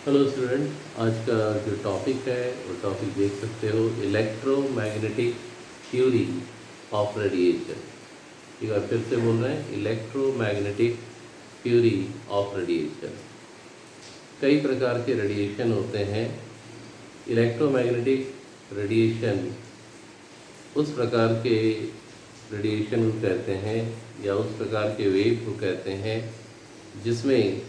Hello student, आज का जो टॉपिक है वो टॉपिक देख सकते हो, इलेक्ट्रोमैग्नेटिक थ्योरी ऑफ रेडिएशन। एक बार फिर से बोल रहे हैं, इलेक्ट्रोमैग्नेटिक थ्योरी ऑफ रेडिएशन। कई प्रकार के रेडिएशन होते हैं। इलेक्ट्रोमैग्नेटिक रेडिएशन उस प्रकार के रेडिएशन को कहते हैं या उस प्रकार के वेव को कहते हैं जिसमें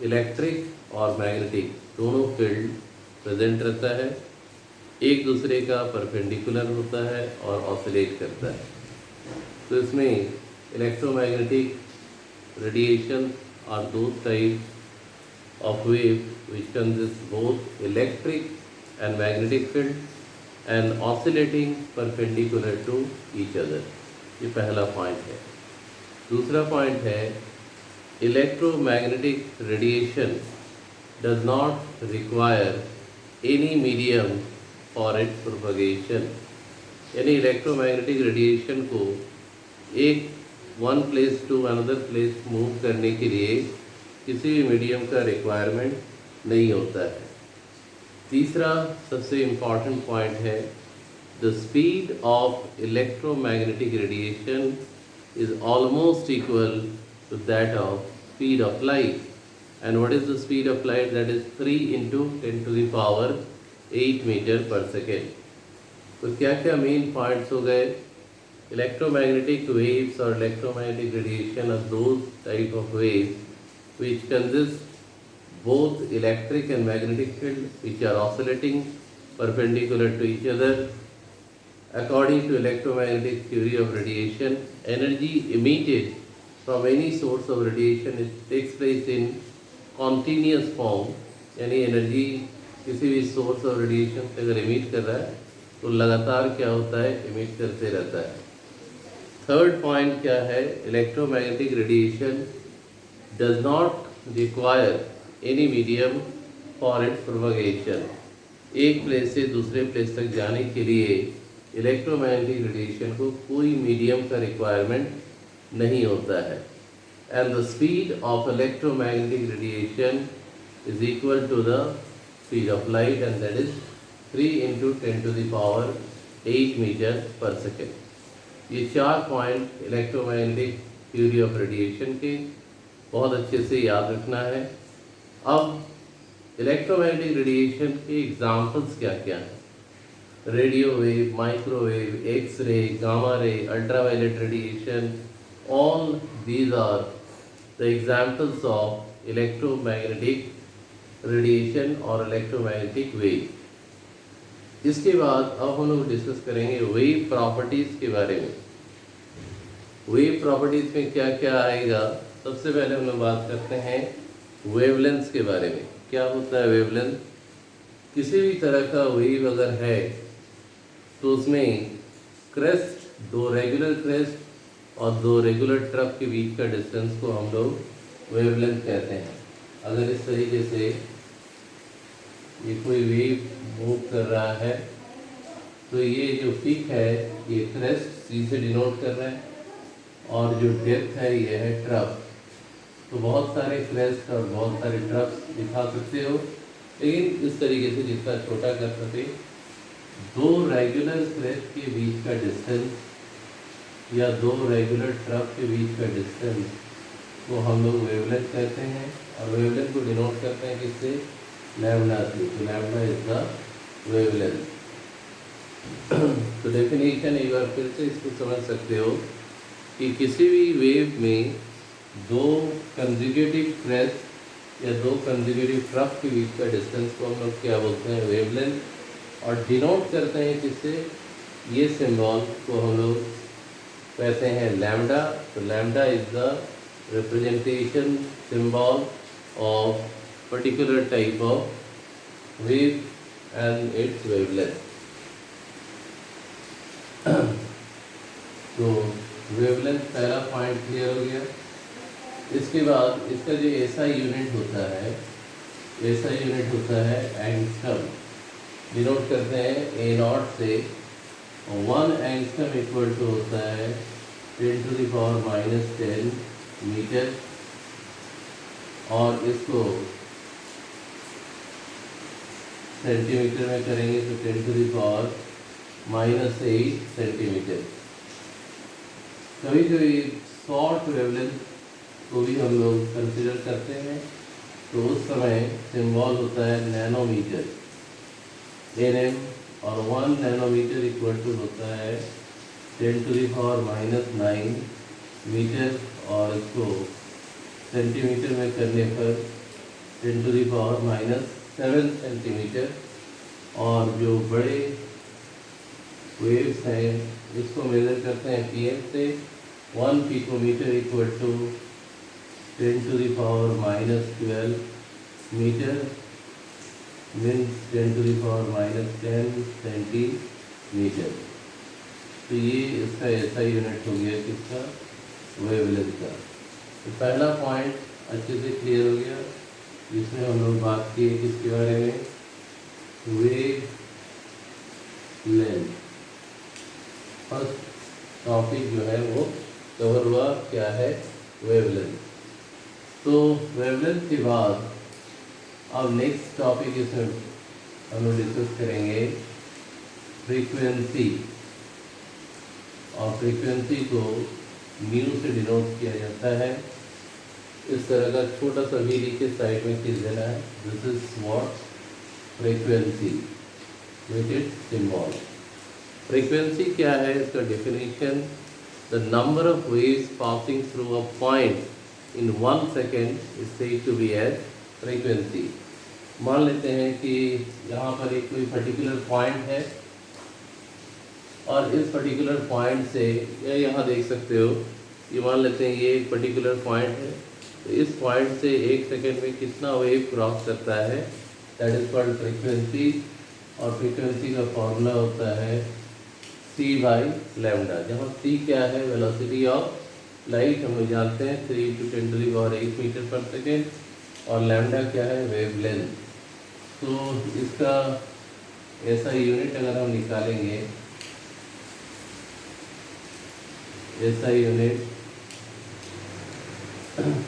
इलेक्ट्रिक और मैग्नेटिक दोनों फील्ड प्रेजेंट रहता है, एक दूसरे का परपेंडिकुलर होता है और ऑसिलेट करता है। तो इसमें इलेक्ट्रोमैग्नेटिक रेडिएशन आर दो type of wave which consist both electric and magnetic field and oscillating perpendicular to each other. ये पहला पॉइंट है। दूसरा पॉइंट है, electromagnetic radiation does not require any medium for its propagation। यानी electromagnetic radiation को एक one place to another place move करने के लिए किसी भी मीडियम का रिक्वायरमेंट नहीं होता है। तीसरा सबसे इम्पॉर्टेंट पॉइंट है, the speed of electromagnetic radiation is almost equal to that of speed of light. And what is the speed of light? That is 3 into 10 to the power 8 meter per second। तो क्या क्या main points हो गए? Electromagnetic waves और electromagnetic radiation are those type of waves which consist both electric and magnetic field which are oscillating perpendicular to each other। According to electromagnetic theory of radiation, energy emitted from any source of radiation it takes place in continuous form। यानी energy किसी भी source of radiation से अगर emit कर रहा है तो लगातार क्या होता है, इमिट करते रहता है। थर्ड पॉइंट क्या है, electromagnetic radiation does not require any medium for its propagation. एक प्लेस से दूसरे प्लेस तक जाने के लिए इलेक्ट्रोमैग्नेटिक रेडिएशन को कोई मीडियम का रिक्वायरमेंट नहीं होता है। And the speed of electromagnetic radiation is equal to the speed of light and that is 3 into 10 to the power 8 metre per second. ये चार point electromagnetic theory of radiation के बहुत अच्छे से याद रखना है। अब इलेक्ट्रोमैग्नेटिक रेडिएशन के एग्जाम्पल्स क्या क्या हैं? Radio wave, microwave, X ray, gamma ray, ultraviolet radiation, all these are the examples of electromagnetic radiation और electromagnetic wave। इसके बाद अब हम लोग डिस्कस करेंगे वेव प्रॉपर्टीज के बारे में। वेव प्रॉपर्टीज में क्या क्या आएगा? सबसे पहले हम लोग बात करते हैं वेवलेंथ के बारे में। क्या होता है वेवलेंथ? किसी भी तरह का वेव अगर है तो उसमें क्रेस्ट, दो रेगुलर क्रेस्ट और दो रेगुलर ट्रफ के बीच का डिस्टेंस को हम लोग वेवलेंथ कहते हैं। अगर इस तरीके से ये कोई वेव मूव कर रहा है तो ये जो पीक है ये क्रेस्ट सी से डिनोट कर रहा है और जो डेप्थ है ये है ट्रफ। तो बहुत सारे क्रेस्ट और बहुत सारे ट्रफ्स दिखा सकते हो, लेकिन इस तरीके से जितना छोटा कर सके, दो रेगुलर क्रेस्ट के बीच का डिस्टेंस या दो रेगुलर ट्रफ के बीच का डिस्टेंस को हम लोग वेवलेंथ कहते हैं। और वेवलेंथ को डिनोट करते हैं किससे? लैम्डा से। तो लैम्डा इज द वेवलेंथ। तो डेफिनेशन एक बार फिर से इसको समझ सकते हो कि किसी भी वेव में दो कंसेक्यूटिव क्रेस्ट या दो कंसेक्यूटिव ट्रफ के बीच का डिस्टेंस को हम लोग क्या बोलते हैं? वेवलेंथ। और डिनोट करते हैं किससे? ये सिंबल को हम लोग कहते हैं लैम्डा। तो lambda is the representation symbol of particular type of wave and it's wavelength. तो वेवलेंथ पहला पॉइंट क्लियर हो गया। इसके बाद इसका जो ऐसा यूनिट होता है, ऐसा यूनिट होता है एंगस्ट्रम। डिनोट करते हैं ए नॉट से। 1 एंगस्ट्रम इक्वल टू होता है 10 to the power -10 मीटर। और इसको सेंटीमीटर में करेंगे तो 10⁻⁻8 सेंटीमीटर। कभी कभी शॉर्ट वेवलेंथ को भी हम लोग कंसिडर करते हैं, तो उस समय सिंबल होता है नैनोमीटर, nm, और 1 नैनोमीटर इक्वल टू होता है 10⁻⁹ मीटर, और इसको सेंटीमीटर में करने पर 10⁻⁷ सेंटीमीटर। और जो बड़े वेव्स हैं इसको मेजर करते हैं पीएम से। 1 picometre equal to 10⁻⁻12 metre, means 10⁻⁻10 centimetre. तो ये इसका ऐसा यूनिट हो गया किसका, वेवलेंथ का। तो पहला पॉइंट अच्छे से क्लियर हो गया, जिसमें हम लोग बात की किसके बारे में, वेवलेंथ। फर्स्ट टॉपिक जो है वो कवर हुआ, क्या है, वेवलेंथ। तो वेवलेंथ के बाद अब नेक्स्ट टॉपिक इसमें हम लोग डिस्कस करेंगे फ्रीक्वेंसी। और फ्रीक्वेंसी को न्यू से डिनोट किया जाता है। इस तरह का छोटा सा भी लिखे साइड में खींच देना है, this is what frequency with its symbol. Frequency क्या है, इसका definition, the number of waves passing through a point in 1 second is said to be as frequency. मान लेते हैं कि यहाँ पर एक कोई पर्टिकुलर पॉइंट है, और इस पर्टिकुलर पॉइंट से, या यहाँ देख सकते हो, ये मान लेते हैं ये एक पर्टिकुलर पॉइंट है, तो इस पॉइंट से 1 सेकेंड में कितना वेव क्रॉस करता है, दैट इज कॉल्ड फ्रीक्वेंसी। और फ्रीक्वेंसी का फॉर्मूला होता है c/λ, जहाँ c क्या है, वेलोसिटी ऑफ लाइट, हम लोग जानते हैं 3 × 10⁸ मीटर पर सेकेंड, और लैम्डा क्या है, वेवलेंथ। तो इसका ऐसा यूनिट अगर हम निकालेंगे, ऐसा यूनिट,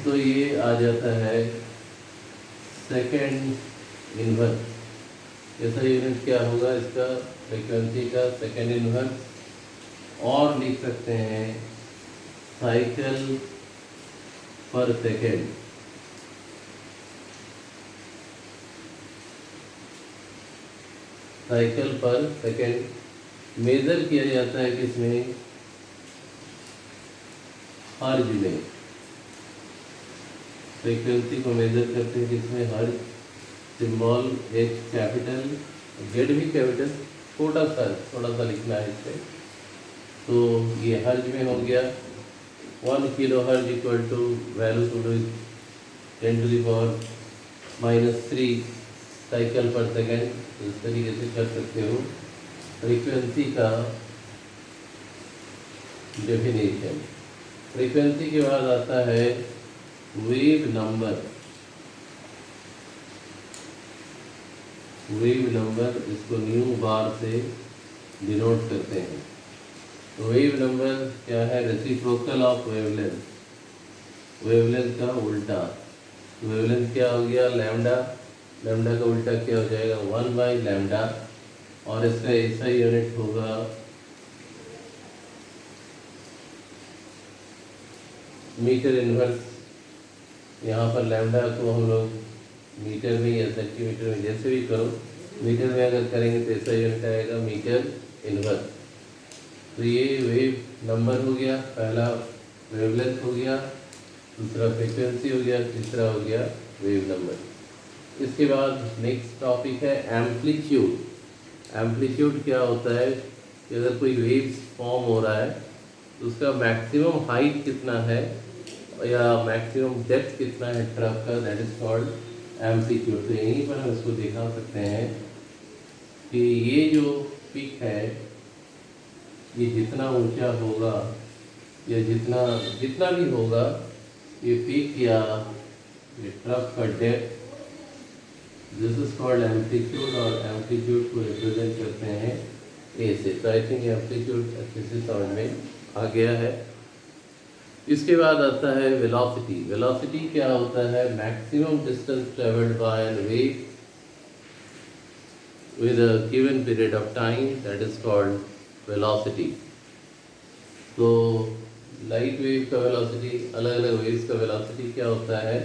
तो ये आ जाता है सेकेंड इनवर्स। ऐसा यूनिट क्या होगा इसका, फ्रीक्वेंसी का सेकेंड इनवर्स। और लिख सकते हैं cycle per second. Cycle per second major किया जाता है किसमें, हर्ज में। फ्रीक्वेंसी को मेजर करते हैं किसमें, हर्ज। सिंबल H कैपिटल, Z भी कैपिटल, थोड़ा सा लिखना है इससे। तो ये हर्ज में हो गया। 1 kilo hertz equal to value to 10⁻³ cycle per second. इस तरीके से कर सकते हो फ्रीक्वेंसी का डेफिनेशन। फ्रीक्वेंसी के बाद आता है वेव नंबर। वेव नंबर, इसको न्यू बार से डिनोट करते हैं। तो वेव नंबर क्या है, रेसिप्रोकल ऑफ वेवलेंथ। वेवलेंथ का उल्टा, वेवलेंथ क्या हो गया, लैम्डा। लैम्डा का उल्टा क्या हो जाएगा, 1/λ। और इसका ऐसा यूनिट होगा मीटर इनवर्स। यहाँ पर लैम्डा को हम लोग मीटर में या सेंटीमीटर में, जैसे भी करो, मीटर में अगर करेंगे तो ऐसा यूनिट आएगा मीटर इनवर्स। तो ये वेव नंबर हो गया, पहला वेवलेंथ हो गया, दूसरा फ्रीक्वेंसी हो गया, तीसरा हो गया वेव नंबर। इसके बाद नेक्स्ट टॉपिक है एम्पलीट्यूड। एम्पलीट्यूड क्या होता है कि अगर कोई वेव्स फॉर्म हो रहा है तो उसका मैक्सिमम हाइट कितना है या मैक्सिमम डेप्थ कितना है ट्रफ का, दैट इज कॉल्ड एम्पलीट्यूड। तो यहीं पर हम इसको दिखा सकते हैं कि ये जो पिक है, ये जितना ऊंचा होगा या जितना भी होगा, ये पिक या ये ट्रफ का depth, this is called amplitude. और एम्पलीट्यूड को रिप्रेजेंट करते हैं ए से। तो आई थिंक एम्पलीट्यूड अच्छे से समझ में आ गया है। इसके बाद आता है वेलोसिटी। वेलोसिटी क्या होता है, maximum distance travelled by an wave with a given period of time, that is called velocity. तो लाइट वेव का वेलोसिटी, अलग अलग वेव्स का वेलोसिटी क्या होता है,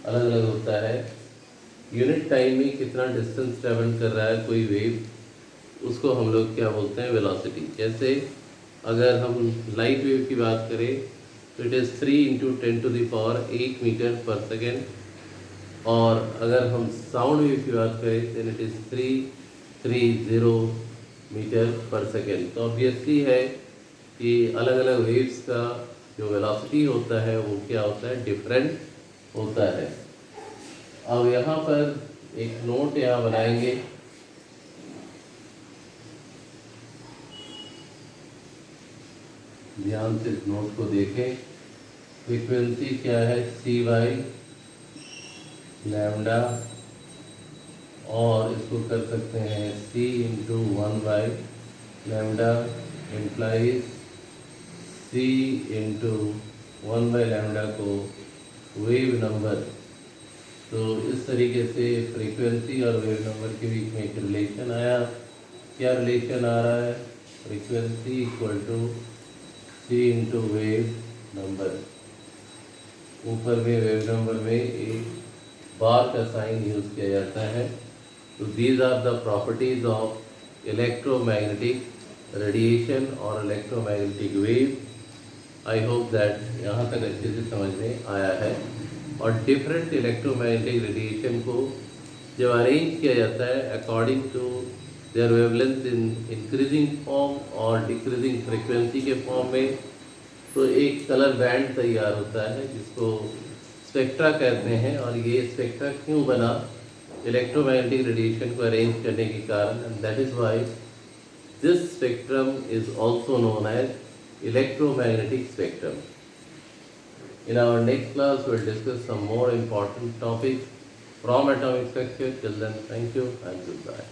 अलग अलग होता है। यूनिट टाइम में कितना डिस्टेंस ट्रेवल कर रहा है कोई वेव, उसको हम लोग क्या बोलते हैं, वेलोसिटी। जैसे अगर हम लाइट वेव की बात करें तो it is 3 × 10⁸ metre per second, और अगर हम साउंड वेव की बात करें तो it is 330 metre per second. तो ऑब्वियसली है कि अलग अलग वेव्स का जो वेलोसिटी होता है वो क्या होता है, डिफरेंट होता है। अब यहाँ पर एक नोट यहाँ बनाएंगे, ध्यान से इस नोट को देखें। फ्रीक्वेंसी क्या है, c/λ, और इसको कर सकते हैं c × 1/λ इम्प्लाइज c × 1/λ को वेव नंबर। तो इस तरीके से फ्रीक्वेंसी और वेव नंबर के बीच में एक रिलेशन आया। क्या रिलेशन आ रहा है, फ्रीक्वेंसी = c × वेव नंबर। ऊपर में वेव नंबर में एक बार का साइन यूज किया जाता है। तो these are the properties of electromagnetic radiation और electromagnetic wave. I hope that यहाँ तक अच्छे से समझ में आया है। और डिफरेंट इलेक्ट्रोमैग्नेटिक रेडिएशन को जब अरेंज किया जाता है according to their wavelength in increasing form और डिक्रीजिंग फ्रीक्वेंसी के फॉर्म में, तो एक कलर बैंड तैयार होता है जिसको स्पेक्ट्रा कहते हैं। और ये स्पेक्ट्रा क्यों बना, इलेक्ट्रोमैग्नेटिक रेडिएशन को अरेंज करने के कारण, and that is why this spectrum is also known as electromagnetic spectrum. In our next class, we will discuss some more important topics from atomic structure. Till then, thank you and goodbye.